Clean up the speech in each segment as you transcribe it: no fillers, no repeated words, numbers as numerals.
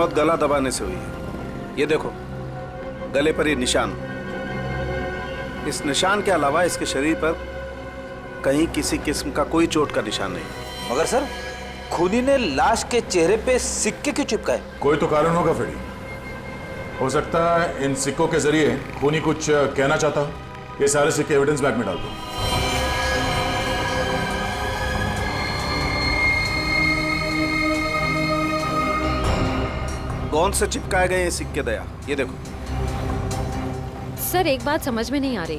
बहुत गला दबाने से हुई है। ये देखो गले पर ये निशान। इस निशान के अलावा इसके शरीर पर कहीं किसी किस्म का कोई चोट का निशान नहीं। मगर सर, खूनी ने लाश के चेहरे पे सिक्के क्यों चिपकाए? कोई तो कारण होगा फेडी। हो सकता है इन सिक्कों के जरिए खूनी कुछ कहना चाहता हो। ये सारे सिक्के एविडेंस बैग में डाल दो। कौन से चिपकाए गए ये सिक्के दया? ये देखो। सर एक बात समझ में नहीं आ रही।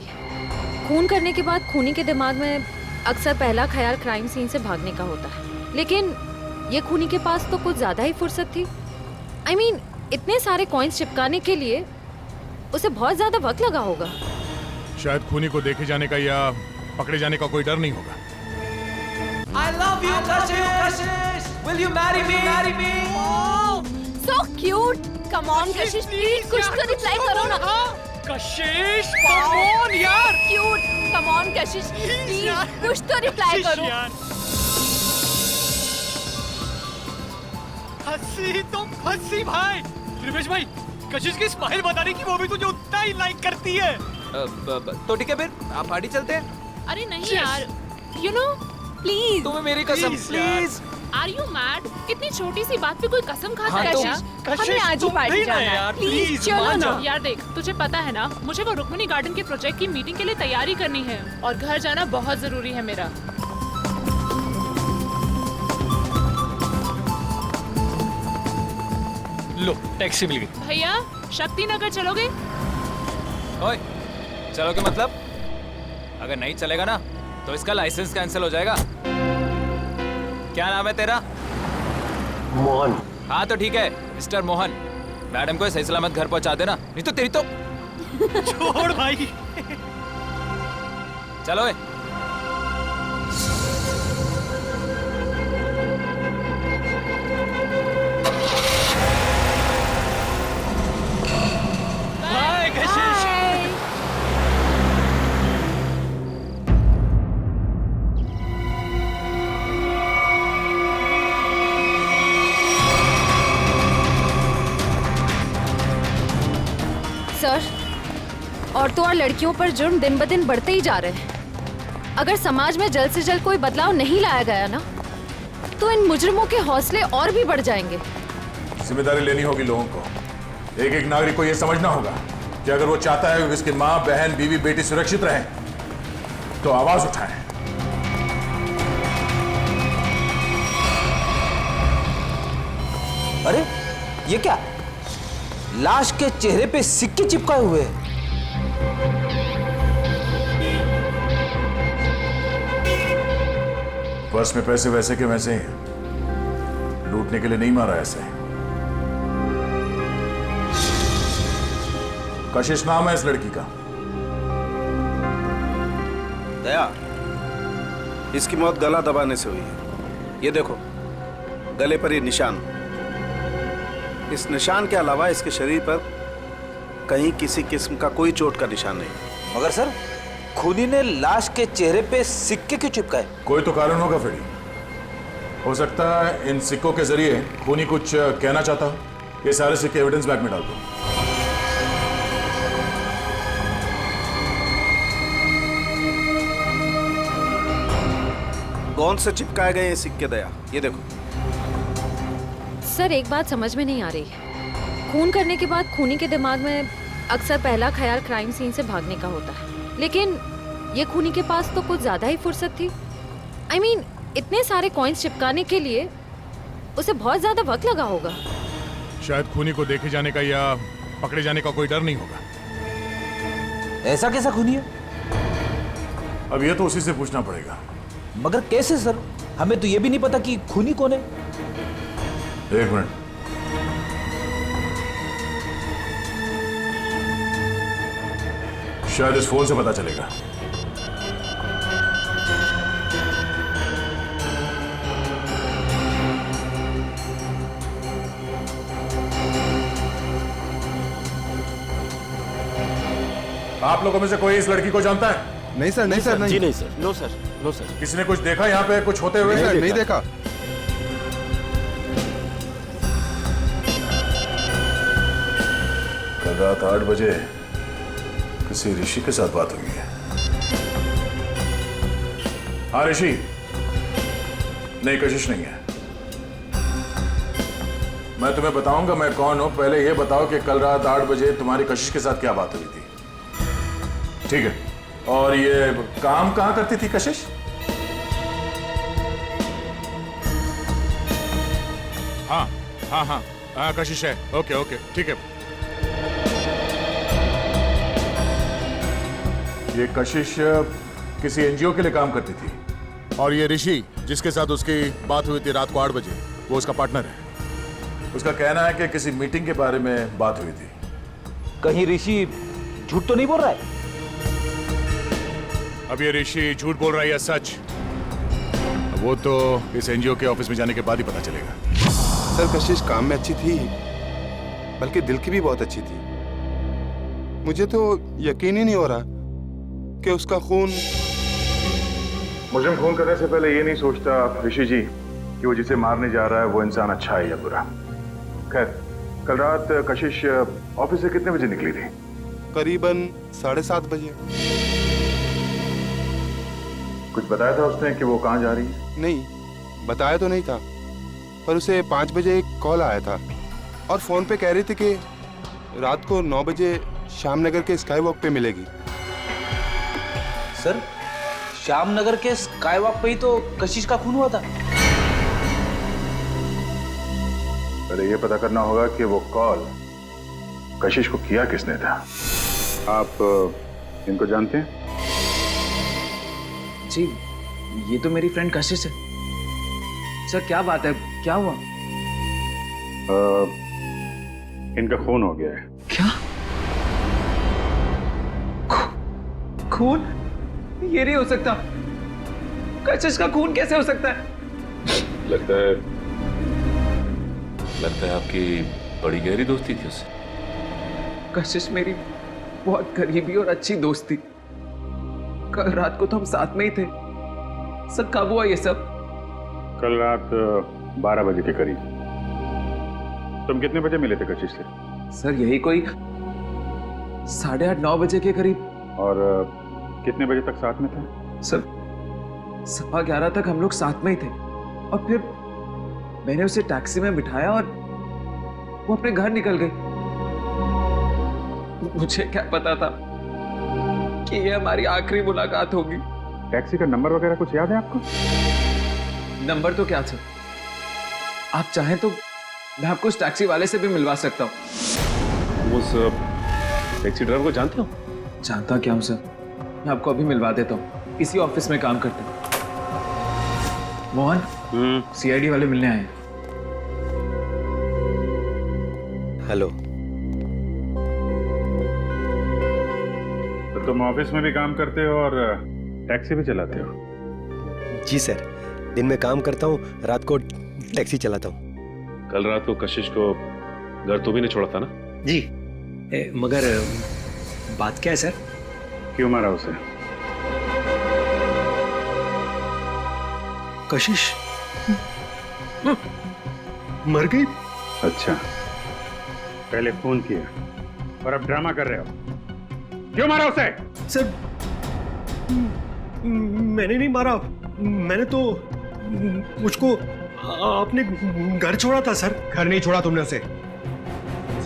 खून करने के बाद खूनी के दिमाग में अक्सर पहला ख्याल क्राइम सीन से भागने का होता है, लेकिन ये खूनी के पास तो कुछ ज्यादा ही फुर्सत थी। I mean, इतने सारे कॉइन्स चिपकाने के लिए उसे बहुत ज्यादा वक्त लगा होगा। शायद खूनी को देखे जाने का या पकड़े जाने का कोई डर नहीं होगा। I love you, Kashish. Will you marry me? Marry me. So cute. Come on, Kashish, please कुछ तो रिप्लाई करो ना। कशिश, come on यार। Cute. Come on, Kashish, please कुछ तो रिप्लाई करो। हंसी तो हंसी भाई। रिवेश भाई, कशिश की स्माइल बताने की वो भी तुझे उतना ही लाइक करती है। तो ठीक है फिर, आप पार्टी चलते हैं। अरे नहीं यार, you know, please. तुम्हें मेरी कसम, प्लीज। Are you mad? इतनी छोटी सी बात पे कोई कसम खाता है क्या? कशिश, आज ही तुम पार्टी भी ना जाना है। यार, Please, प्लीज चलो मान ना। जा। यार देख, तुझे पता है ना, मुझे वो रुक्मिणी गार्डन के प्रोजेक्ट की मीटिंग के लिए तैयारी करनी है और घर जाना बहुत जरूरी है मेरा। लो, टैक्सी मिल गई। भैया, शक्ति नगर चलोगे? ओए, चलोगे मतलब? अगर नहीं चलेगा ना, तो इसका लाइसेंस कैंसिल हो जाएगा। क्या नाम है तेरा? मोहन। हाँ तो ठीक है, मिस्टर मोहन। मैडम को सही सलामत घर पहुंचा देना, नहीं तो तेरी तो। छोड़ भाई। चलो ए। बाय कशिश। सर, औरतों और लड़कियों पर जुर्म दिन ब दिन बढ़ते ही जा रहे हैं। अगर समाज में जल्द से जल्द कोई बदलाव नहीं लाया गया ना, तो इन मुजरिमों के हौसले और भी बढ़ जाएंगे। जिम्मेदारी लेनी होगी लोगों को। एक एक नागरिक को यह समझना होगा कि अगर वो चाहता है कि उसकी माँ, बहन, बीवी, बेटी सुरक्षित रहें, तो आवाज उठाएं। अरे ये क्या? लाश के चेहरे पे सिक्के चिपकाए हुए हैं। पर्स में पैसे वैसे के वैसे ही हैं। लूटने के लिए नहीं मारा ऐसे। कशिश नाम है इस लड़की का। दया, इसकी मौत गला दबाने से हुई है। ये देखो गले पर ये निशान। इस निशान के अलावा इसके शरीर पर कहीं किसी किस्म का कोई चोट का निशान नहीं। मगर सर, खूनी ने लाश के चेहरे पे सिक्के क्यों चिपकाए? कोई तो कारण होगा फेडी। हो सकता है इन सिक्कों के जरिए खूनी कुछ कहना चाहता हो। ये सारे सिक्के एविडेंस बैग में डाल दो। कौन से चिपकाए गए ये सिक्के दया? ये देखो। सर एक बात समझ में नहीं आ रही। खून करने के बाद खूनी के दिमाग में अक्सर पहला ख्याल क्राइम सीन से भागने का होता है, लेकिन ये खूनी के पास तो कुछ ज्यादा ही फुर्सत थी। I mean, इतने सारे कॉइन्स चिपकाने के लिए उसे बहुत ज्यादा वक्त लगा होगा। शायद खूनी को देखे जाने का या पकड़े जाने का कोई डर नहीं होगा। ऐसा कैसा खूनी है? अब ये तो उसी से पूछना पड़ेगा। मगर कैसे सर? हमें तो ये भी नहीं पता कि खूनी कौन है। एक मिनट। शायद इस फोन से पता चलेगा। आप लोगों में से कोई इस लड़की को जानता है? नहीं सर, नहीं सर, नहीं। जी नहीं sir, no sir, no sir. किसी ने कुछ देखा यहाँ पे कुछ होते हुए? नहीं देखा। रात 8 बजे किसी ऋषि के साथ बात हुई है। हाँ ऋषि, नहीं कशिश नहीं है। मैं तुम्हें बताऊंगा मैं कौन हूं, पहले यह बताओ कि कल रात 8 बजे तुम्हारी कशिश के साथ क्या बात हुई थी। ठीक है, और ये काम कहां करती थी कशिश? हाँ हाँ हाँ हाँ कशिश है। ओके ओके ठीक है। ये कशिश किसी एनजीओ के लिए काम करती थी, और ये ऋषि जिसके साथ उसकी बात हुई थी रात को 8 बजे, वो उसका पार्टनर है। उसका कहना है कि किसी मीटिंग के बारे में बात हुई थी। कहीं ऋषि झूठ तो नहीं बोल रहा है? अब ये ऋषि झूठ बोल रहा है या सच, वो तो इस एनजीओ के ऑफिस में जाने के बाद ही पता चलेगा। सर कशिश काम में अच्छी थी, बल्कि दिल की भी बहुत अच्छी थी। मुझे तो यकीन ही नहीं हो रहा कि उसका खून। मुजरिम खून करने से पहले ये नहीं सोचता ऋषि जी कि वो जिसे मारने जा रहा है वो इंसान अच्छा है या बुरा। खैर, कल रात कशिश ऑफिस से कितने बजे निकली थी? करीबन 7:30 बजे। कुछ बताया था उसने कि वो कहाँ जा रही है? नहीं, बताया तो नहीं था, पर उसे 5 बजे एक कॉल आया था और फोन पे कह रही थी कि रात को 9 बजे श्यामनगर के स्काई वॉक पे मिलेगी। सर, श्यामनगर के स्काई वॉक पे ही तो कशिश का खून हुआ था। पहले ये पता करना होगा कि वो कॉल कशिश को किया किसने था। आप इनको जानते हैं? जी, ये तो मेरी फ्रेंड कशिश है। सर क्या बात है, क्या हुआ? इनका खून हो गया है। क्या खून? ये नहीं हो सकता। कशिश का खून कैसे हो सकता है? लगता है आपकी बड़ी गहरी दोस्ती थी उससे। कशिश मेरी बहुत करीबी और अच्छी दोस्त थी। कल रात को तो हम साथ में ही थे। सर कब हुआ ये सब? कल रात 12 बजे के करीब। तुम कितने बजे मिले थे कशिश से? सर यही कोई 8:30-9 बजे के करीब। और कितने बजे तक साथ में थे? सर 11:15 तक हम लोग साथ में ही थे, और फिर मैंने उसे टैक्सी में बिठाया और वो अपने घर निकल गई। मुझे क्या पता था कि ये हमारी आखिरी मुलाकात होगी। टैक्सी का नंबर वगैरह कुछ याद है आपको? नंबर तो क्या सर, आप चाहें तो मैं आपको उस टैक्सी वाले से भी मिलवा सकता हूँ। उस टैक्सी ड्राइवर को जानते हो? जानता क्या हूँ सर, मैं आपको अभी मिलवा देता हूँ। इसी ऑफिस में काम करते हैं। मोहन, सीआईडी वाले मिलने आए हैं। हेलो। तो तुम ऑफिस में भी काम करते हो और टैक्सी भी चलाते हो? जी सर, दिन में काम करता हूँ, रात को टैक्सी चलाता हूँ। कल रात को कशिश को घर तो भी नहीं छोड़ा था ना? जी, मगर बात क्या है सर? क्यों मारा उसे? कशिश मर गई? अच्छा, पहले फोन किया और अब ड्रामा कर रहे हो। क्यों मारा उसे? सर मैंने नहीं मारा, मैंने तो उसको अपने घर छोड़ा था सर। घर नहीं छोड़ा तुमने उसे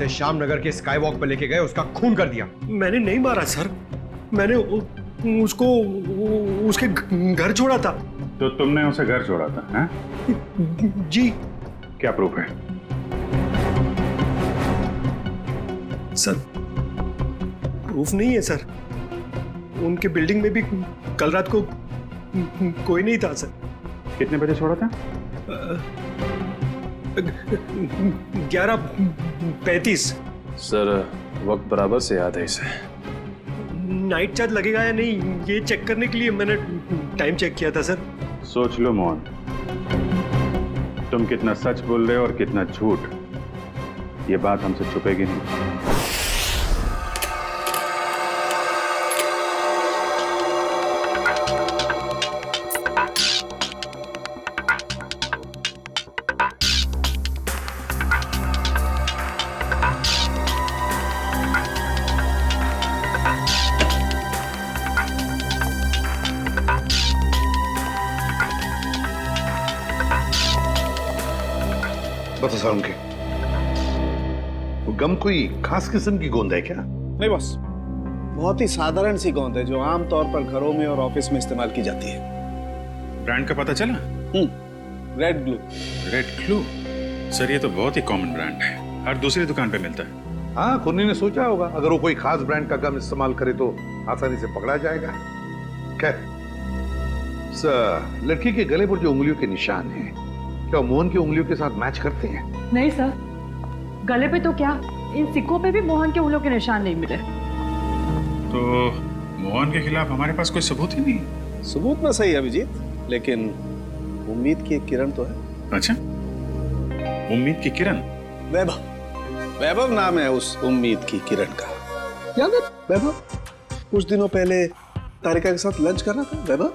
श्यामनगर के स्काई वॉक पर लेके गए, उसका खून कर दिया। मैंने नहीं मारा सर, मैंने उसको उसके घर छोड़ा था। तो तुमने उसे घर छोड़ा था? हैं? जी। क्या प्रूफ है? सर प्रूफ नहीं है सर, उनके बिल्डिंग में भी कल रात को कोई नहीं था सर। कितने बजे छोड़ा था? 11:35। सर वक्त बराबर से याद है इसे। नाइट चार्ज लगेगा या नहीं ये चेक करने के लिए मैंने टाइम चेक किया था सर। सोच लो मोहन, तुम कितना सच बोल रहे हो और कितना झूठ, ये बात हमसे छुपेगी नहीं। बता साहब उनके वो गम कोई खास किस्म की गोंद है क्या? नहीं बॉस, बहुत ही साधारण सी गोंद है जो आमतौर पर घरों में और ऑफिस में इस्तेमाल की जाती है। ब्रांड का पता चला? Red glue. Red glue? Sir ये तो बहुत ही कॉमन ब्रांड है, हर दूसरी दुकान पे मिलता है। हाँ, कुन्नी ने सोचा होगा अगर वो कोई खास ब्रांड का गम इस्तेमाल करे तो आसानी से पकड़ा जाएगा। खैर, लड़की के गले पर जो उंगलियों के निशान हैं, क्या मोहन की उंगलियों के साथ मैच करते हैं? नहीं सर, गले पे तो क्या, इन सिक्कों पे भी मोहन के उंगलियों के निशान नहीं मिले। तो मोहन के खिलाफ हमारे पास कोई सबूत ही नहीं है। सबूत ना सही अभिजीत, लेकिन उम्मीद की एक किरण तो है। अच्छा, उम्मीद की किरण? वैभव, वैभव नाम है उस उम्मीद की किरण का। याद है वैभव? कुछ दिनों पहले तारिका के साथ लंच कर रहा था वैभव।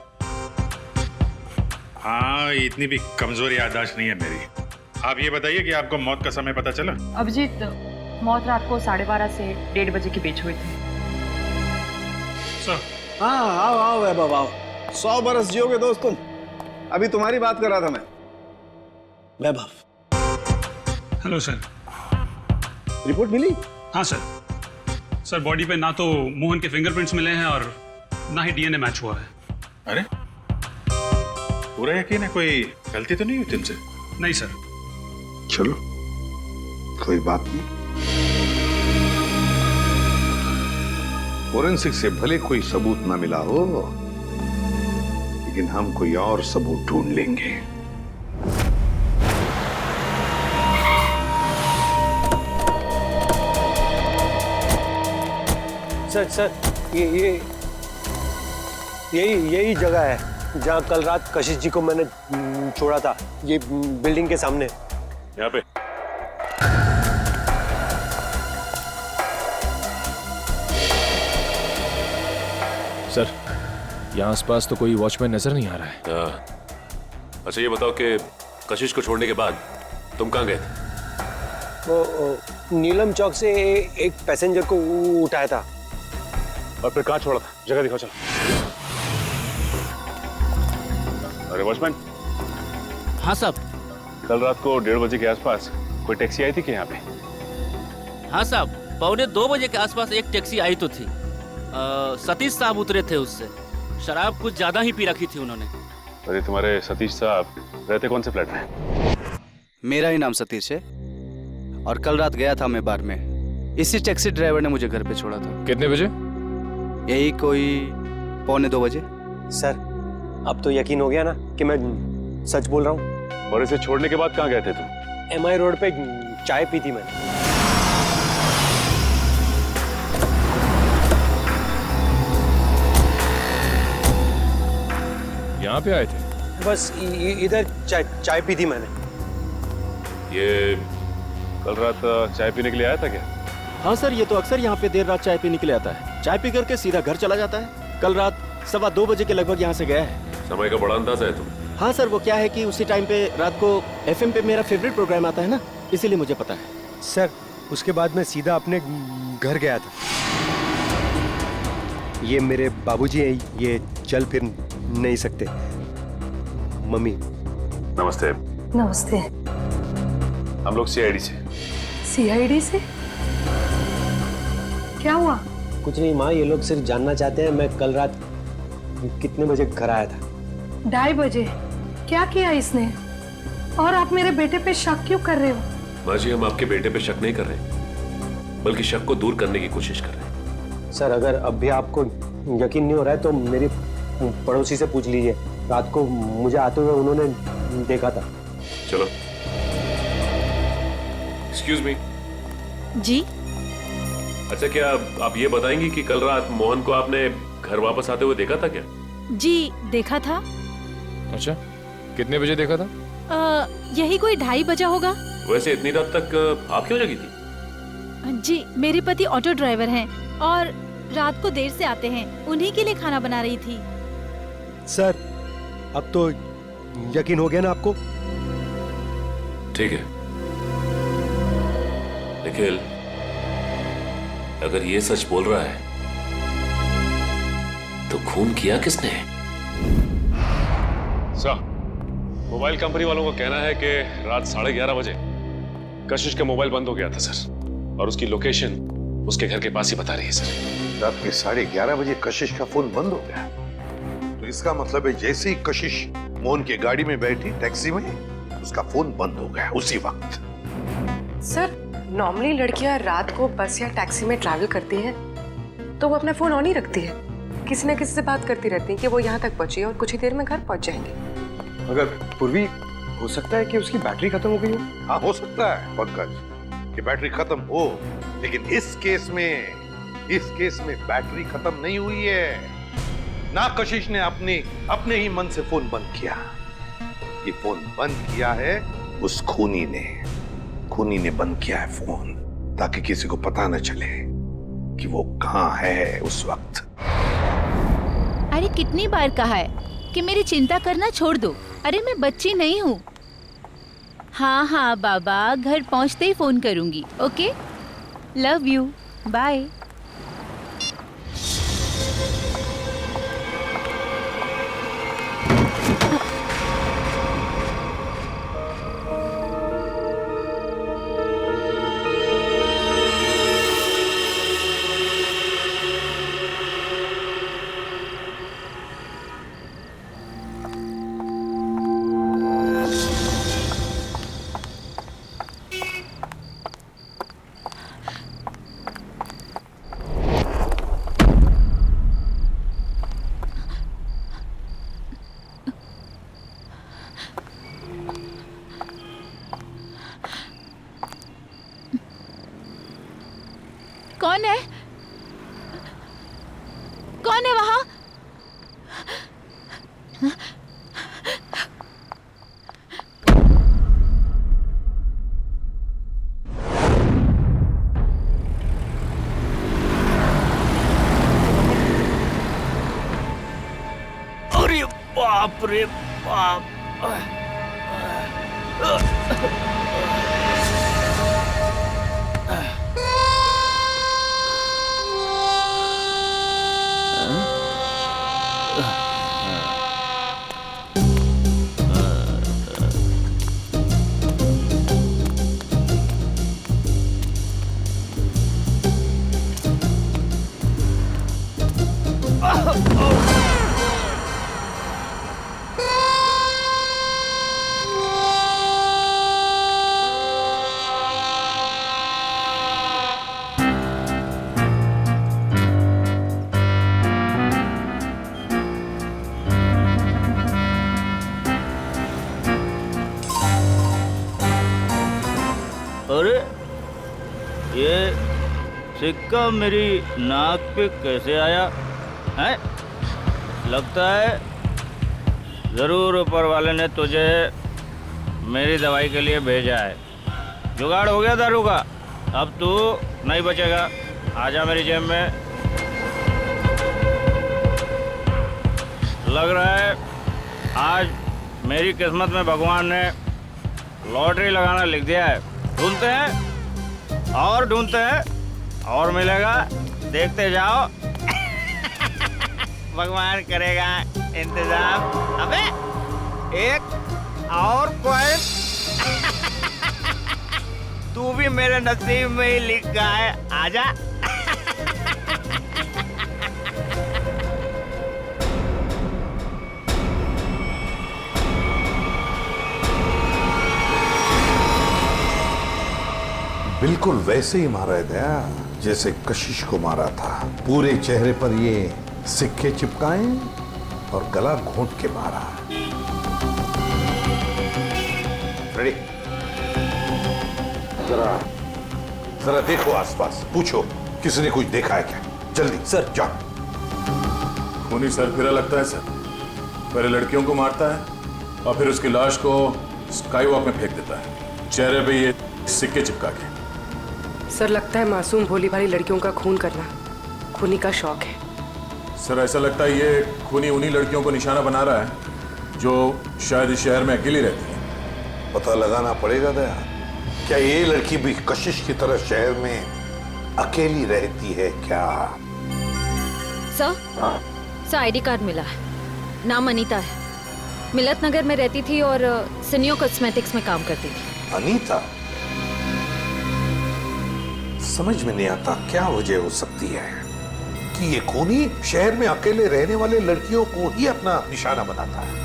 हाँ, इतनी भी कमजोर याददाश्त नहीं है मेरी। आप ये बताइए कि आपको मौत का समय पता चला? अभिजीत, मौत रात को 12:30 से 1:30 बजे के बीच हुई थी। हाँ, आओ आओ वैभव आओ, 100 बरस जियोगे दोस्त तुम। अभी तुम्हारी बात कर रहा था मैं। वैभव। Hello sir. रिपोर्ट मिली? हाँ सर, बॉडी पे ना तो मोहन के फिंगरप्रिंट्स मिले हैं और ना ही डीएनए मैच हुआ है। अरे, पूरा यकीन है कोई गलती तो नहीं हुई तुमसे? नहीं सर। चलो, कोई बात नहीं। फोरेंसिक से भले कोई सबूत ना मिला हो, लेकिन हम कोई और सबूत ढूंढ लेंगे। सर, यही जगह है जहाँ कल रात कशिश जी को मैंने छोड़ा था। ये बिल्डिंग के सामने। यहाँ पे? सर, यहाँ आसपास तो कोई वॉचमैन नजर नहीं आ रहा है। अच्छा ये बताओ कि कशिश को छोड़ने के बाद तुम कहाँ गए थे? वो नीलम चौक से एक पैसेंजर को उठाया था। और फिर कहाँ छोड़ा था? जगह दिखाओ चलो। अरे वॉचमैन। हाँ साहब। कल रात को 1:30 बजे के आसपास कोई टैक्सी आई थी कि यहाँ पे? हाँ साहब, 1:45 बजे के आसपास एक टैक्सी आई तो थी। सतीश साहब उतरे थे उससे। शराब कुछ ज्यादा ही पी रखी थी उन्होंने। अरे तुम्हारे सतीश साहब रहते कौन से फ्लैट में? मेरा ही नाम सतीश है और कल रात गया था मैं बार में। इसी टैक्सी ड्राइवर ने मुझे घर पे छोड़ा था। कितने बजे? यही कोई 1:45 बजे। सर, अब तो यकीन हो गया ना कि मैं सच बोल रहा हूँ। और इसे छोड़ने के बाद कहाँ गए थे तुम? MI रोड पे चाय पी थी मैंने। यहाँ पे आए थे? बस इधर चाय पी थी मैंने। ये कल रात चाय पीने के लिए आया था क्या? हाँ सर, ये तो अक्सर यहाँ पे देर रात चाय पीने के लिए आता है। चाय पी करके सीधा घर चला जाता है। कल रात 2:15 बजे के लगभग यहाँ से गया है। समय का बड़ा अंदाजा है तुम। हाँ सर, वो क्या है कि उसी टाइम पे रात को FM पे मेरा फेवरेट प्रोग्राम आता है ना, इसीलिए मुझे पता है। सर, उसके बाद मैं सीधा अपने घर गया था। ये मेरे बाबूजी हैं, ये चल फिर नहीं सकते। मम्मी। नमस्ते। नमस्ते। हम लोग CID से। CID से? क्या हुआ? कुछ नहीं माँ, ये लोग सिर्फ जानना चाहते हैं मैं कल रात कितने बजे घर आया था। 2:30 बजे। क्या किया इसने? और आप मेरे बेटे पे शक क्यों कर रहे हो? माँ जी, हम आपके बेटे पे शक नहीं कर रहे, बल्कि शक को दूर करने की कोशिश कर रहे हैं। सर, अगर अब भी आपको यकीन नहीं हो रहा है तो मेरी पड़ोसी से पूछ लीजिए। रात को मुझे आते हुए उन्होंने देखा था। चलो। Excuse me. जी? अच्छा, क्या आप ये बताएंगी कि कल रात मोहन को आपने घर वापस आते हुए देखा था क्या? जी, देखा था। अच्छा, कितने बजे देखा था? यही कोई 2:30 बजा होगा। वैसे इतनी रात तक आप क्यों जगी थी? जी, मेरे पति ऑटो ड्राइवर हैं और रात को देर से आते हैं। उन्हीं के लिए खाना बना रही थी। सर, अब तो यकीन हो गया ना आपको? ठीक है निखिल, अगर ये सच बोल रहा है तो खून किया किसने? सर, मोबाइल कंपनी वालों का कहना है कि रात 11:30 बजे कशिश का मोबाइल बंद हो गया था सर, और उसकी लोकेशन उसके घर के पास ही बता रही है सर। रात के 11:30 बजे कशिश का फोन बंद हो गया, तो इसका मतलब है जैसे ही कशिश मोहन की गाड़ी में बैठी टैक्सी में, उसका फोन बंद हो गया उसी वक्त। सर, नॉर्मली लड़कियां रात को बस या टैक्सी में ट्रैवल करती हैं तो वो अपना फोन ऑन ही रखती है, किसी न किसी से बात करती रहती है कि वो यहाँ तक पहुंची और कुछ ही देर में घर पहुंच जाएंगे। मगर पूर्वी, हो सकता है कि उसकी बैटरी खत्म हो गई हो। हाँ, हो सकता है पंकज कि बैटरी खत्म हो, लेकिन इस केस में बैटरी खत्म नहीं हुई है। ना कशिश ने अपने ही मन से फोन बंद किया, ये फोन बंद किया है उस खूनी ने बंद किया है फोन, ताकि किसी को पता न चले कि वो कहां है उस वक्त। अरे कितनी बार कहा है कि मेरी चिंता करना छोड़ दो। अरे मैं बच्ची नहीं हूँ। हाँ हाँ बाबा, घर पहुँचते ही फोन करूँगी। Okay, love you, bye. कौन है? कौन है वहां? अरे बाप रे बाप। अरे ये सिक्का मेरी नाक पे कैसे आया है? लगता है जरूर ऊपर वाले ने तुझे मेरी दवाई के लिए भेजा है। जुगाड़ हो गया दारू का, अब तू नहीं बचेगा। आजा मेरी जेब में। लग रहा है आज मेरी किस्मत में भगवान ने लॉटरी लगाना लिख दिया है। ढूंढते हैं और ढूंढते हैं और मिलेगा, देखते जाओ। भगवान करेगा इंतजाम। अबे एक और कॉइन तू भी मेरे नसीब में ही लिखा है। आजा। बिल्कुल वैसे ही मारा है दया, जैसे कशिश को मारा था। पूरे चेहरे पर ये सिक्के चिपकाए और गला घोंट के मारा। रेडी? जरा देखो आसपास, पूछो किसी ने कुछ देखा है क्या? जल्दी सर, जाओ। खूनी सरफिरा लगता है सर। पहले लड़कियों को मारता है और फिर उसकी लाश को स्काई वॉक में फेंक देता है, चेहरे पे ये सिक्के चिपका के। सर, लगता है मासूम भोली भाली लड़कियों का खून करना खूनी का शौक है। सर, ऐसा लगता है ये खूनी उन्हीं लड़कियों को निशाना बना रहा है जो शायद इस शहर में अकेली रहती है। पता लगाना पड़ेगा दया, क्या ये लड़की भी कशिश की तरह शहर में अकेली रहती है क्या? सर, आईडी कार्ड मिला है। नाम अनीता है। मिलत नगर में रहती थी और सिनियो कॉस्मेटिक्स में काम करती थी। अनीता? समझ में नहीं आता क्या वजह हो सकती है कि ये खूनी शहर में अकेले रहने वाले लड़कियों को ही अपना निशाना बनाता है।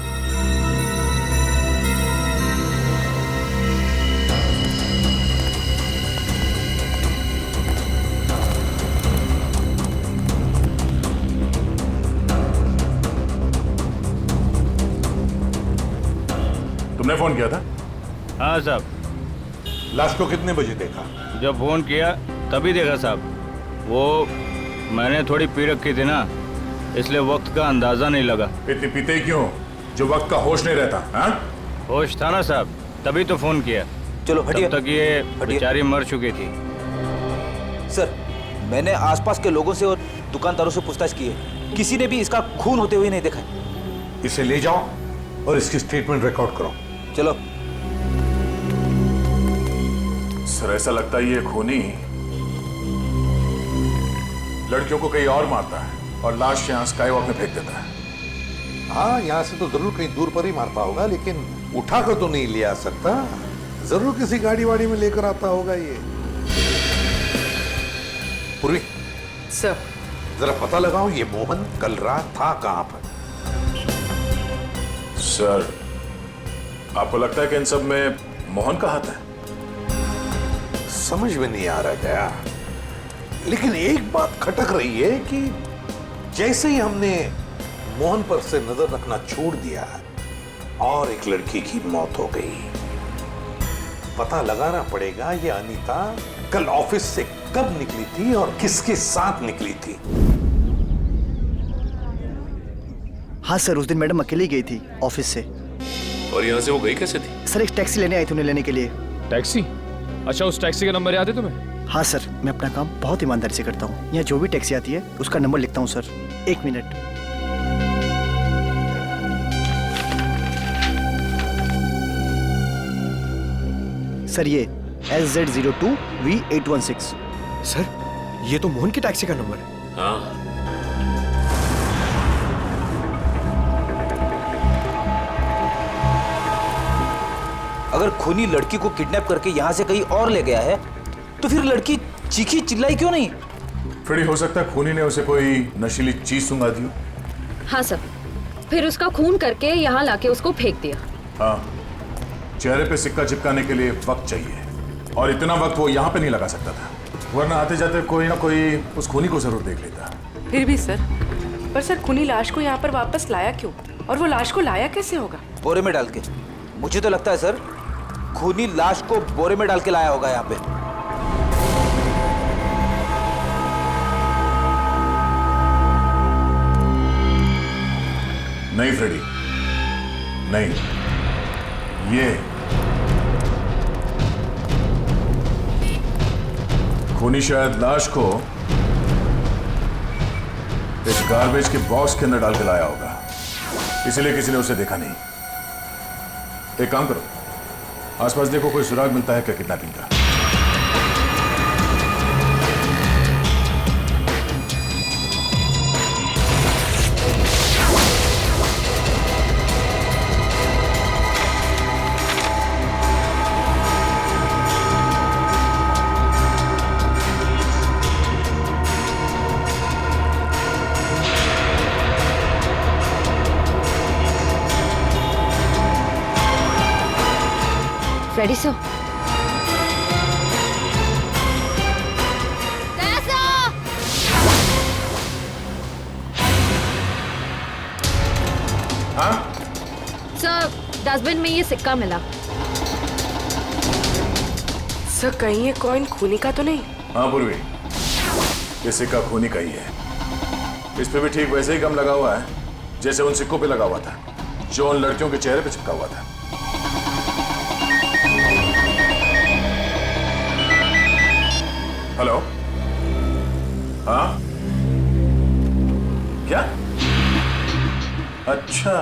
तुमने फोन किया था? हाँ साहब। लाश को कितने बजे देखा? जब फोन किया तभी देखा साहब। वो मैंने थोड़ी पी रखी थी ना, इसलिए वक्त का अंदाजा नहीं लगा। इतनी पीते ही क्यों जो वक्त का होश नहीं रहता? हाँ? होश था ना साहब, तभी तो फोन किया। चलो हटिए। तब तक ये बेचारी मर चुकी थी। सर, मैंने आसपास के लोगों से और दुकानदारों से पूछताछ की है, किसी ने भी इसका खून होते हुए नहीं देखा है। इसे ले जाओ और इसकी स्टेटमेंट रिकॉर्ड करो। चलो। सर, ऐसा लगता है ये खूनी लड़कियों को कहीं और मारता है और लाश यहाँ स्काईवॉक में फेंक देता है। हाँ, यहाँ से तो जरूर कहीं दूर पर ही मारता होगा, लेकिन उठा कर तो नहीं ले आ सकता। जरूर किसी गाड़ी वाड़ी में लेकर आता होगा ये। पूर्वी सर, जरा पता लगाओ ये मोहन कल रात था कहाँ पर। सर, आपको लगता है कि इन सब में मोहन का हाथ है? समझ में नहीं आ रहा गया, लेकिन एक बात खटक रही है कि जैसे ही हमने मोहन पर से नजर रखना छोड़ दिया और एक लड़की की मौत हो गई। पता लगाना पड़ेगा ये अनीता कल ऑफिस से कब निकली थी और किसके साथ निकली थी। हाँ सर, उस दिन मैडम अकेली गई थी ऑफिस से। और यहाँ से वो गई कैसे थी? सर, एक टैक्सी लेने आई थी उन्हें लेने के लिए। टैक्सी? अच्छा, उस टैक्सी का नंबर याद है तुम्हें? हाँ सर, मैं अपना काम बहुत ईमानदारी से करता हूँ। यहाँ जो भी टैक्सी आती है उसका नंबर लिखता हूँ सर। 1 मिनट। सर, ये SZ02V816। सर, ये तो मोहन की टैक्सी का नंबर है। हाँ। अगर खूनी लड़की को किडनैप करके यहाँ से कहीं और ले गया है, तो फिर लड़की चीखी चिल्लाई क्यों नहीं? फ्रेडी, हो सकता है खूनी ने उसे कोई नशीली चीज सुंघा दी हो। हाँ सर, फिर उसका खून करके यहाँ लाके उसको फेंक दिया। हाँ, चेहरे पे सिक्का चिपकाने के लिए वक्त चाहिए, और इतना वक्त वो यहाँ पे नहीं लगा सकता था, वरना आते जाते कोई ना कोई उस खूनी को जरूर देख लेता। फिर भी सर, पर सर खूनी लाश को यहाँ पर वापस लाया क्यों? और वो लाश को लाया कैसे होगा? बोरे में डाल के। मुझे तो लगता है सर, खूनी लाश को बोरे में डाल के लाया होगा यहाँ पे। नहीं फ्रेडी, नहीं, ये खूनी शायद लाश को इस गार्बेज के बॉक्स के अंदर डाल के लाया होगा, इसलिए किसी ने उसे देखा नहीं। एक काम करो, आसपास देखो कोई सुराग मिलता है क्या किडनैपिंग का। फ्रेडी सर, हाँ? सर, डस्टबिन में ये सिक्का मिला। सर, कहीं ये कॉइन खूनी का तो नहीं? हाँ पूर्वी, ये सिक्का खूनी का ही है। इस पे भी ठीक वैसे ही गम लगा हुआ है जैसे उन सिक्कों पे लगा हुआ था जो उन लड़कियों के चेहरे पे चिपका हुआ था। हेलो? हाँ? क्या? अच्छा,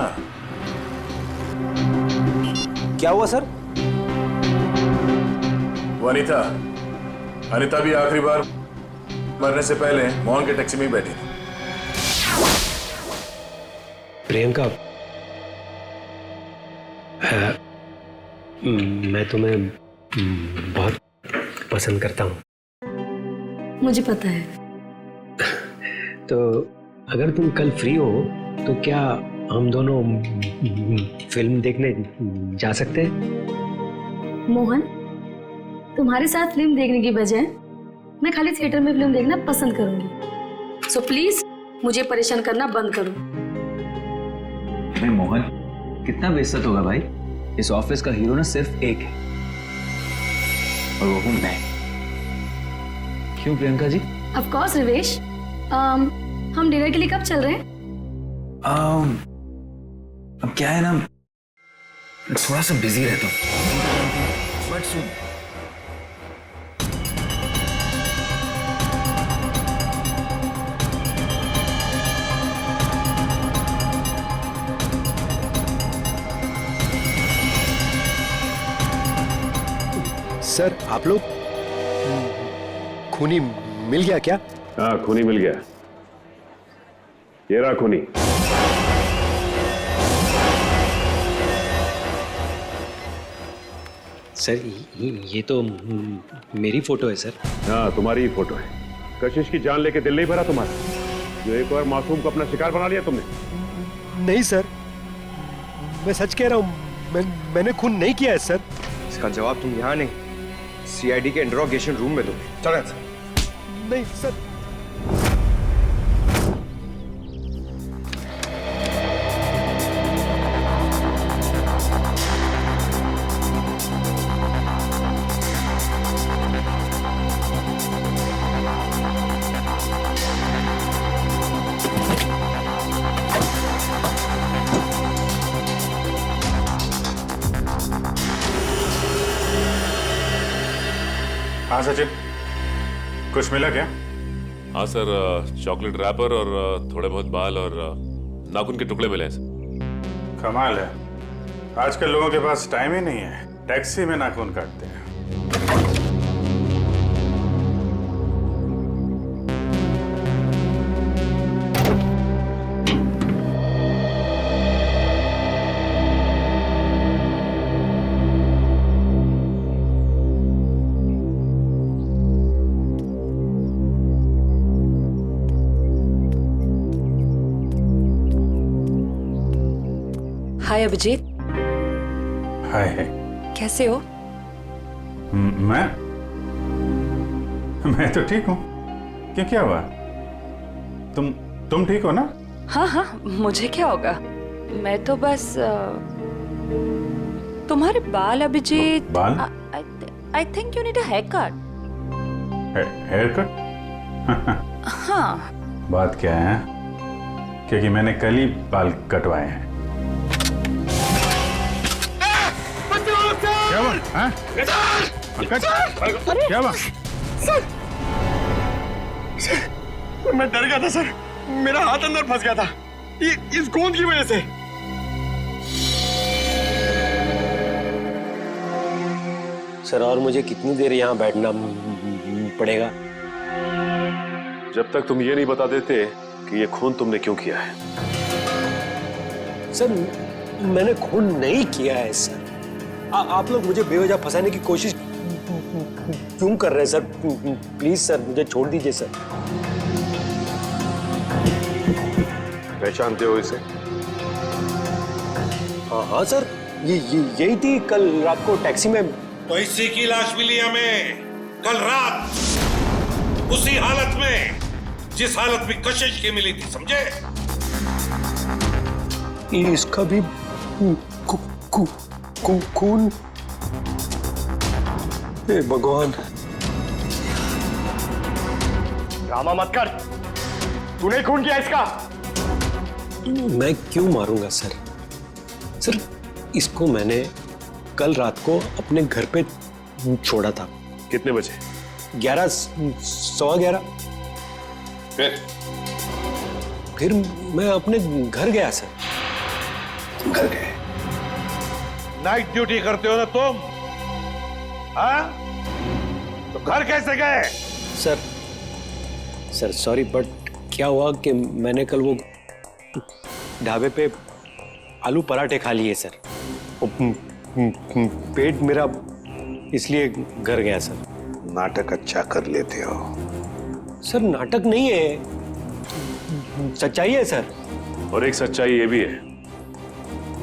क्या हुआ सर? वो अनीता भी आखिरी बार मरने से पहले मोहन के टैक्सी में ही बैठी थी। प्रियंका, मैं तुम्हें बहुत पसंद करता हूँ। मुझे पता है। तो अगर तुम कल फ्री हो तो क्या हम दोनों फिल्म देखने जा सकते हैं? मोहन, तुम्हारे साथ फिल्म देखने की बजाय मैं खाली थिएटर में फिल्म देखना पसंद करूंगी। सो प्लीज मुझे परेशान करना बंद करो। अरे मोहन, कितना बेइज्जत होगा भाई। इस ऑफिस का हीरो ना सिर्फ एक है और वो हूं मैं। क्यों प्रियंका जी? Of course Rivesh. हम डिनर के लिए कब चल रहे हैं? अब क्या है ना, थोड़ा सा बिजी रहता हूँ, बट सुन, सर आप लोग खूनी मिल गया क्या? हाँ, खूनी मिल गया। ये रहा खूनी। सर ये तो मेरी फोटो है सर। हाँ, तुम्हारी ही फोटो है। कशिश की जान लेके दिल नहीं भरा तुम्हारा, जो एक और मासूम को अपना शिकार बना लिया तुमने। नहीं सर, मैं सच कह रहा हूँ, मैंने खून नहीं किया है सर। इसका जवाब तुम यहाँ नहीं, सीआईडी के इंट्रोगेशन रूम में दो। चलें सर। नहीं सर। हाँ सचिन, कुछ मिला क्या? हाँ सर, चॉकलेट रैपर और थोड़े बहुत बाल और नाखून के टुकड़े मिले हैं सर। कमाल है, आजकल लोगों के पास टाइम ही नहीं है, टैक्सी में नाखून काटते हैं। हाय अभिजीत। हाय। कैसे हो? मैं तो ठीक हूँ। क्यों, क्या हुआ? तुम ठीक हो ना? हाँ हाँ, मुझे क्या होगा, मैं तो बस तुम्हारे बाल अभिजीत। बाल? I think you need a haircut. Haircut? हाँ। बात क्या है? क्योंकि मैंने कल ही बाल कटवाए हैं। क्या हुआ? हाँ? पंकज, क्या हुआ? सर, मैं डर गया था सर, मेरा हाथ अंदर फंस गया था इस गोंद की वजह से। सर, और मुझे कितनी देर यहाँ बैठना पड़ेगा? जब तक तुम ये नहीं बता देते कि ये खून तुमने क्यों किया है। सर, मैंने खून नहीं किया है सर। आप लोग मुझे बेवजह फंसाने की कोशिश क्यों कर रहे हैं सर? प्लीज सर, मुझे छोड़ दीजिए सर। पहचानते हो इसे? हाँ हाँ सर, यही थी कल रात को टैक्सी में। तो इसी की लाश मिली हमें कल रात, उसी हालत में जिस हालत में कशिश की मिली थी, समझे? इसका भी खून। हे भगवान। ड्रामा मत कर, तूने खून किया इसका। मैं क्यों मारूंगा सर? सर, इसको मैंने कल रात को अपने घर पे छोड़ा था। कितने बजे? 11, सवा 11। फिर मैं अपने घर गया सर। घर गए? नाइट ड्यूटी करते हो ना तुम? हाँ? तो घर कैसे गए? सर सॉरी, बट क्या हुआ कि मैंने कल वो ढाबे पे आलू पराठे खा लिए सर। पेट मेरा इसलिए घर गया सर। नाटक अच्छा कर लेते हो, सर नाटक नहीं है, सच्चाई है सर। और एक सच्चाई ये भी है,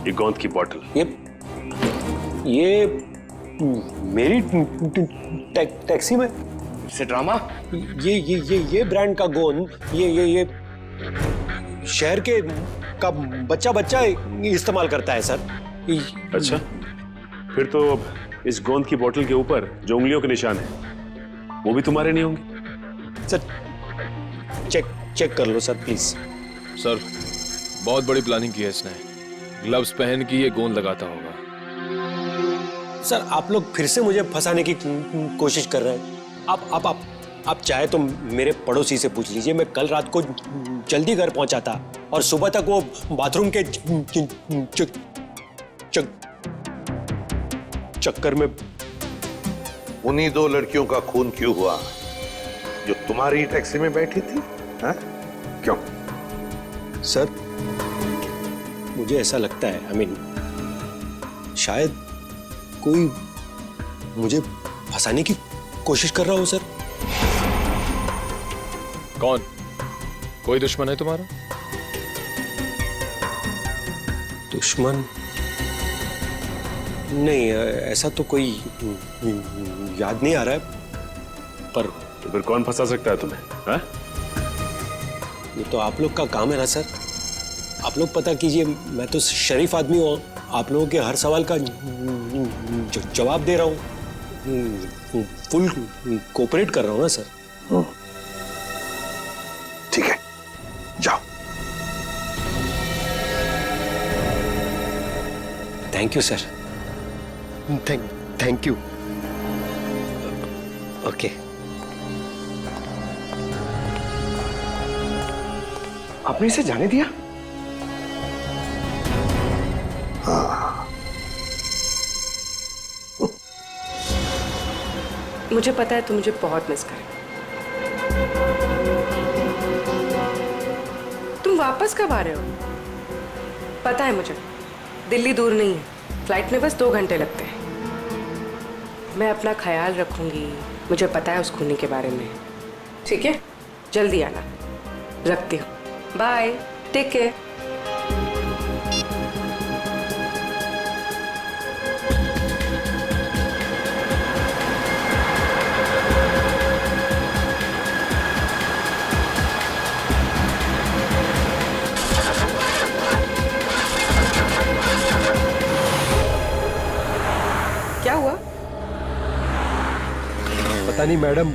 ये गोंद की बोतल, ये मेरी टैक्सी में से ड्रामा। ये ब्रांड का गोंद ये शहर के का बच्चा इस्तेमाल करता है सर। अच्छा, फिर तो इस गोंद की बोतल के ऊपर जो उंगलियों के निशान है वो भी तुम्हारे नहीं होंगे। सर चेक कर लो सर प्लीज। सर बहुत बड़ी प्लानिंग की है इसने, ग्लव्स पहन के ये गोंद लगाता होगा। सर आप लोग फिर से मुझे फंसाने की कोशिश कर रहे हैं। आप चाहे तो मेरे पड़ोसी से पूछ लीजिए, मैं कल रात को जल्दी घर पहुंचा था और सुबह तक वो बाथरूम के चक्कर में। उन्हीं दो लड़कियों का खून क्यों हुआ जो तुम्हारी टैक्सी में बैठी थी? हा? क्यों? सर मुझे ऐसा लगता है, शायद कोई मुझे फंसाने की कोशिश कर रहा हो सर। कौन? कोई दुश्मन है तुम्हारा? दुश्मन नहीं, ऐसा तो कोई याद नहीं आ रहा है, पर तो फिर कौन फंसा सकता है तुम्हें? हा? ये तो आप लोग का काम है ना सर। आप लोग पता कीजिए, मैं तो शरीफ आदमी हूँ, आप लोगों के हर सवाल का जवाब दे रहा हूँ, फुल कोऑपरेट कर रहा हूँ ना सर। ठीक है, जाओ। Thank you sir. Thank you. Okay. आपने इसे जाने दिया? मुझे पता है तुम मुझे बहुत मिस कर। तुम वापस कब आ रहे हो? पता है मुझे, दिल्ली दूर नहीं है, फ्लाइट में बस 2 घंटे लगते हैं। मैं अपना ख्याल रखूंगी, मुझे पता है उस खूनी के बारे में। ठीक है, जल्दी आना। रखती हूँ, बाय, टेक केयर। क्या हुआ? पता नहीं मैडम,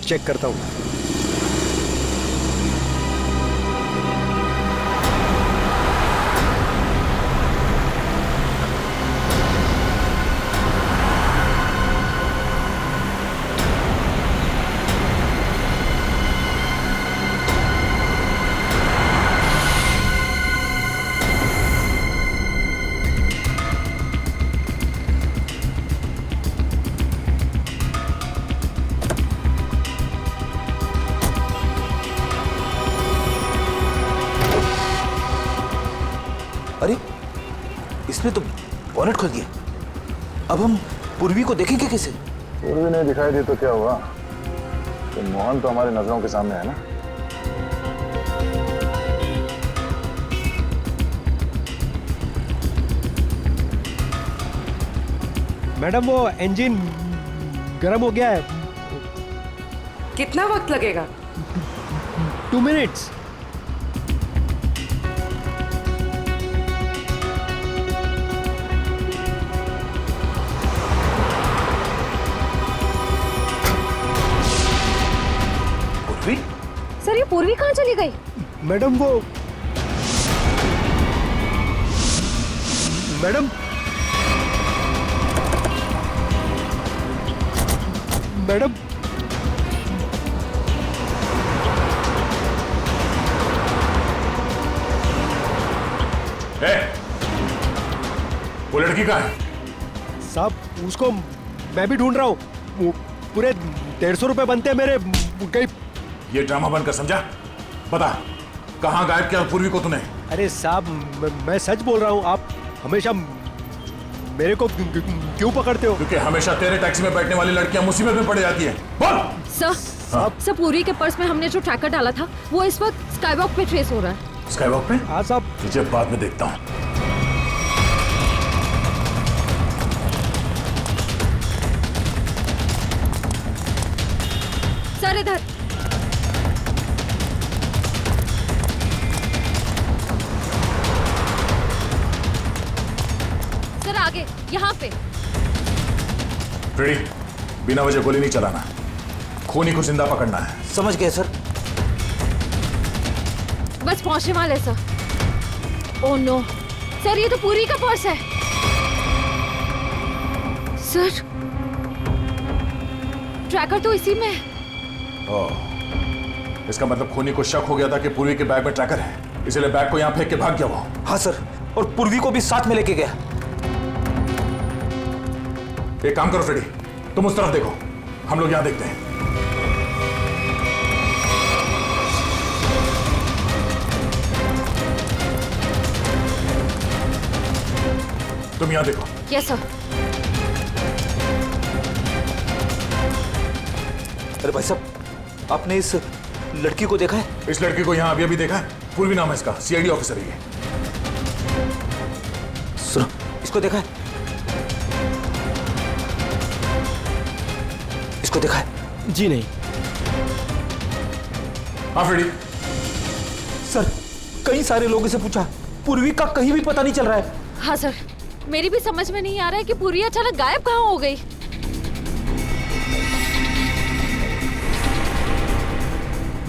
चेक करता हूँ। अरे इसने तो बॉनेट खोल दिया। अब हम पूर्वी को देखेंगे कैसे? पूर्वी नहीं दिखाई दी तो क्या हुआ? तो मोहन तो हमारी नजरों के सामने है ना। मैडम वो इंजन गर्म हो गया है। कितना वक्त लगेगा? 2 मिनट्स। सर ये पूर्वी कहाँ चली गई? मैडम वो मैडम मैडम वो लड़की कहाँ है? साहब उसको मैं भी ढूंढ रहा हूँ। पूरे 150 रुपए बनते हैं मेरे। कहीं ये ड्रामा बनकर समझा? बता कहाँ गायब किया पूर्वी को तूने? अरे साहब मैं सच बोल रहा हूँ, आप हमेशा मेरे को क्यों पकड़ते हो? क्योंकि हमेशा तेरे टैक्सी में बैठने वाली लड़कियां मुसीबत में पड़ जाती हैं। बोल। सर पूरी के पर्स में हमने जो ट्रैकर डाला था वो इस वक्त स्काईवॉक पे ट्रेस हो रहा है। स्काईवॉक पे? हाँ साहब। तुझे बाद में देखता हूँ। सर इधर। सर आगे यहाँ पे। फ्रेडी, बिना वजह गोली नहीं चलाना, खूनी को जिंदा पकड़ना है। समझ गए सर। बस पहुंचने वाले सर। ओह नो सर, ये तो पूरी का पर्स है। सर ट्रैकर तो इसी में है। ओह, इसका मतलब खूनी को शक हो गया था कि पूर्वी के बैग में ट्रैकर है, इसलिए बैग को यहाँ फेंक के भाग गया वो। हाँ सर, और पूर्वी को भी साथ में लेके गया। एक काम करो फ्रेडी, तुम उस तरफ देखो, हम लोग यहाँ देखते हैं। तुम यहाँ देखो। Yes sir. अरे भाई साहब, आपने इस लड़की को देखा है? इस लड़की को यहाँ अभी अभी देखा है। पूर्वी नाम है इसका, सीआईडी ऑफिसर ही है। सुनो, इसको देखा है? इसको देखा है? जी नहीं। हाँ फ्रेडी। सर, कई सारे लोगों से पूछा, पूर्वी का कहीं भी पता नहीं चल रहा है। हाँ सर, मेरी भी समझ में नहीं आ रहा है कि पूर्वी अचानक गायब कहाँ हो गई।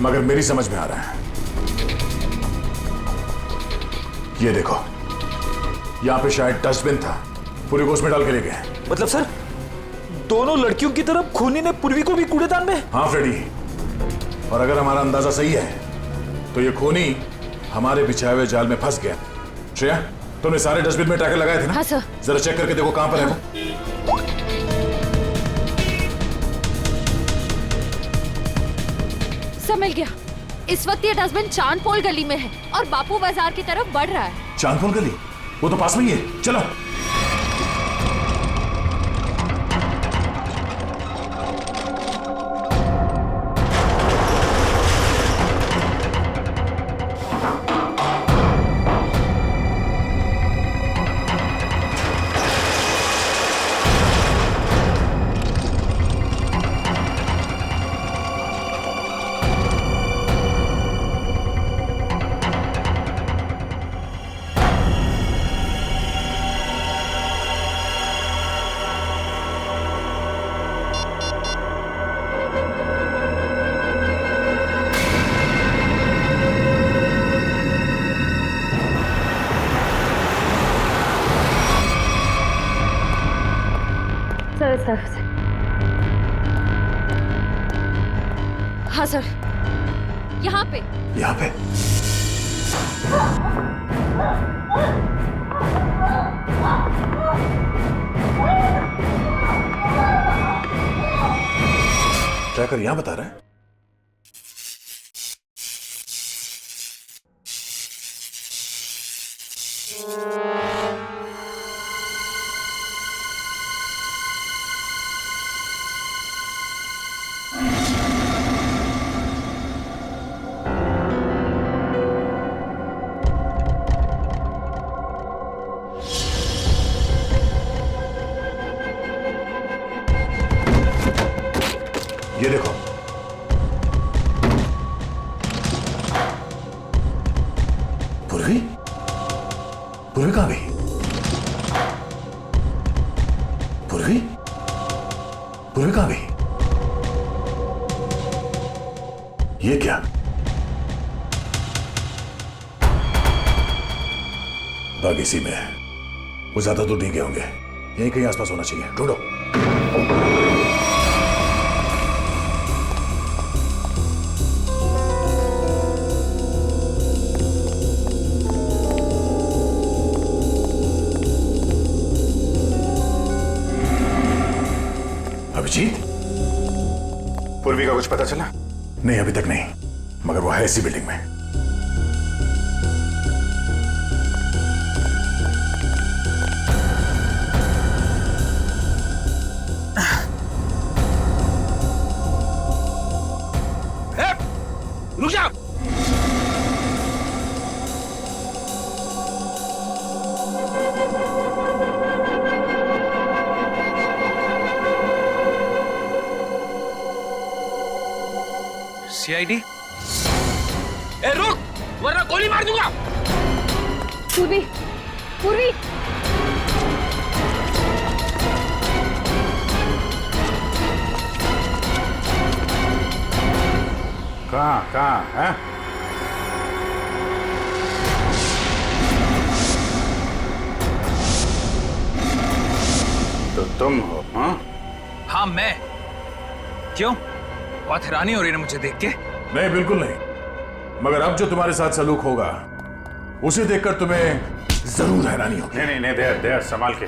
मगर मेरी समझ में आ रहा है। ये देखो, यहाँ पे शायद डस्टबिन था, पूर्वी को उसमें डाल के ले गए। मतलब सर, दोनों लड़कियों की तरफ खूनी ने पूर्वी को भी कूड़ेदान में? हाँ फ्रेडी, और अगर हमारा अंदाजा सही है तो ये खूनी हमारे बिछाए हुए जाल में फंस गया। श्रेया, तुमने सारे डस्टबिन में ट्रैकर लगाए थे ना? हाँ सर। जरा चेक करके देखो कहां पर है वो। सब मिल गया। इस वक्त ये डस्टबिन चांदपोल गली में है और बापू बाजार की तरफ बढ़ रहा है। चांदपोल गली? वो तो पास में ही है, चलो। हाँ सर, यहाँ पे। यहाँ पे? ट्रैकर यहाँ बता रहा है। ये देखो, पूर्वी? पूर्वी कहाँ गई? पूर्वी? पूर्वी कहाँ गई? ये क्या? बाग इसी में है, वो ज्यादा दूर नहीं गए होंगे, यहीं कहीं आसपास होना चाहिए, ढूंढो। अभिजीत, पूर्वी का कुछ पता चला? नहीं, अभी तक नहीं, मगर वो है इसी बिल्डिंग में। सीआईडी? ए रुक, वरना गोली मार दूंगा। पूर्वी, पूर्वी। कहाँ है? तो तुम हो? हाँ मैं। क्यों? बहुत हैरानी हो रही है मुझे देख के? नहीं, बिल्कुल नहीं। मगर अब जो तुम्हारे साथ सलूक होगा उसे देखकर तुम्हें जरूर हैरानी होगी। नहीं नहीं नहीं, देर संभाल के,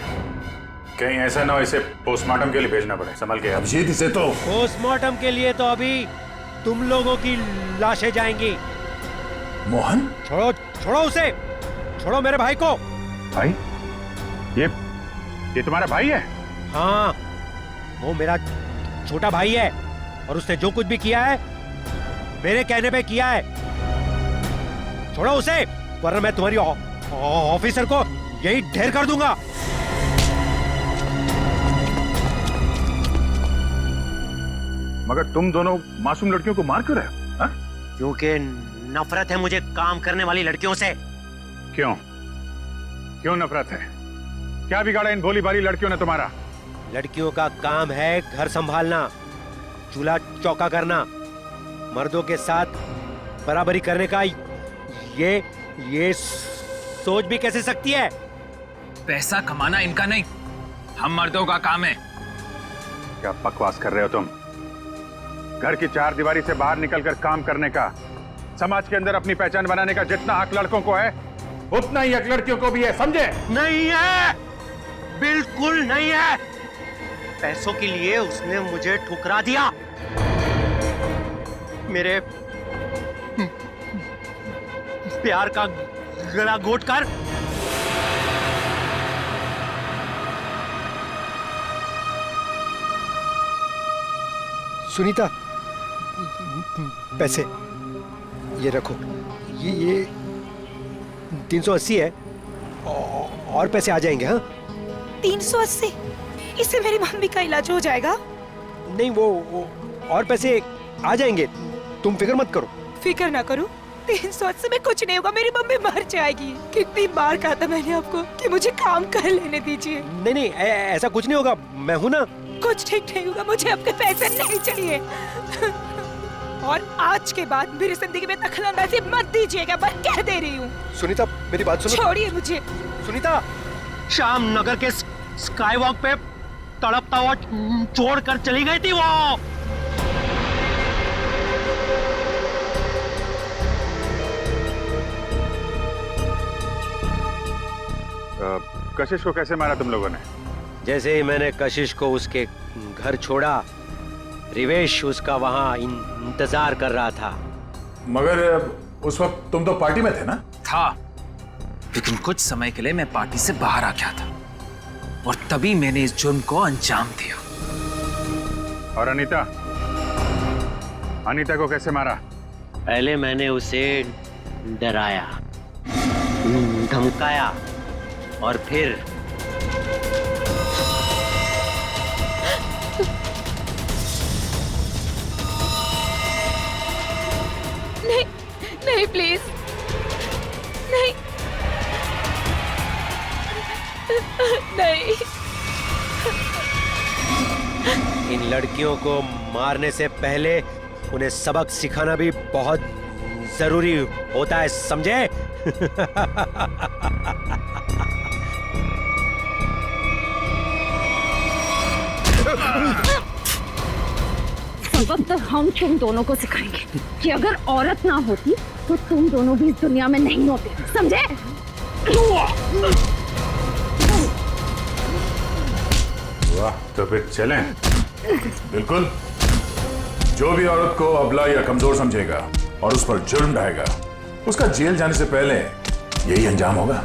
कहीं ऐसा ना हो इसे पोस्टमार्टम के लिए भेजना पड़े। संभाल के। अभिजीत, इसे तो पोस्टमार्टम के लिए तो अभी तुम लोगों की लाशें जाएंगी। मोहन, छोड़ो छोड़ो उसे, छोड़ो मेरे भाई को। भाई? ये तुम्हारा भाई है? हाँ, वो मेरा छोटा भाई है और उसने जो कुछ भी किया है मेरे कहने पे किया है। छोड़ो उसे, वरना मैं तुम्हारी ऑफिसर को यही ढेर कर दूंगा। मगर तुम दोनों मासूम लड़कियों को मार क्यों रहे हो? क्योंकि नफरत है मुझे काम करने वाली लड़कियों से। क्यों? क्यों नफरत है? क्या बिगाड़ा इन भोली भाली लड़कियों ने तुम्हारा? लड़कियों का काम है घर संभालना, चूल्हा चौका करना, मर्दों के साथ बराबरी करने का ये सोच भी कैसे सकती है? पैसा कमाना इनका नहीं, हम मर्दों का काम है। क्या बकवास कर रहे हो तुम? घर की चार दीवारी से बाहर निकलकर काम करने का, समाज के अंदर अपनी पहचान बनाने का जितना हक लड़कों को है उतना ही हक लड़कियों को भी है, समझे? नहीं है, बिल्कुल नहीं है। पैसों के लिए उसने मुझे ठुकरा दिया। मेरे प्यार का गला घोट कर सुनीता, पैसे ये रखो। ये 380 है और पैसे आ जाएंगे। हाँ, 380? इससे मेरी मम्मी का इलाज हो जाएगा? नहीं, वो और पैसे आ जाएंगे, तुम फिक्र मत करो। फिक्र ना करूं? 380 में कुछ नहीं होगा, मेरी मम्मी मर जाएगी। कितनी बार कहा था मैंने आपको कि मुझे काम कर लेने दीजिए। नहीं नहीं, ऐसा कुछ नहीं होगा, मैं हूं ना। कुछ ठीक नहीं होगा, मुझे आपके पैसे नहीं चाहिए। और आज के बाद मेरी जिंदगी में दखलंदाजी मत दीजिएगा, मैं कह दे रही हूँ। सुनीता, मेरी बात सुनो। छोड़िए मुझे। सुनीता, शाम नगर के स्काई वॉक पे तड़पता हुआ छोड़कर चली गई थी वो। कशिश को कैसे मारा तुम लोगों ने? जैसे ही मैंने कशिश को उसके घर छोड़ा, रिवेश उसका वहां इंतजार कर रहा था। मगर उस वक्त तुम तो पार्टी में थे ना? था, लेकिन कुछ समय के लिए मैं पार्टी से बाहर आ गया था और तभी मैंने इस जुर्म को अंजाम दिया। और अनीता? अनीता को कैसे मारा? पहले मैंने उसे डराया, धमकाया और फिर नहीं नहीं, प्लीज नहीं नहीं। इन लड़कियों को मारने से पहले उन्हें सबक सिखाना भी बहुत जरूरी होता है, समझे? सबक तो हम तुम दोनों को सिखाएंगे कि अगर औरत ना होती तो तुम दोनों भी इस दुनिया में नहीं होते, समझे? वाह, तो फिर चलें। बिल्कुल। जो भी औरत को अबला या कमजोर समझेगा और उस पर जुर्म ढाएगा, उसका जेल जाने से पहले यही अंजाम होगा।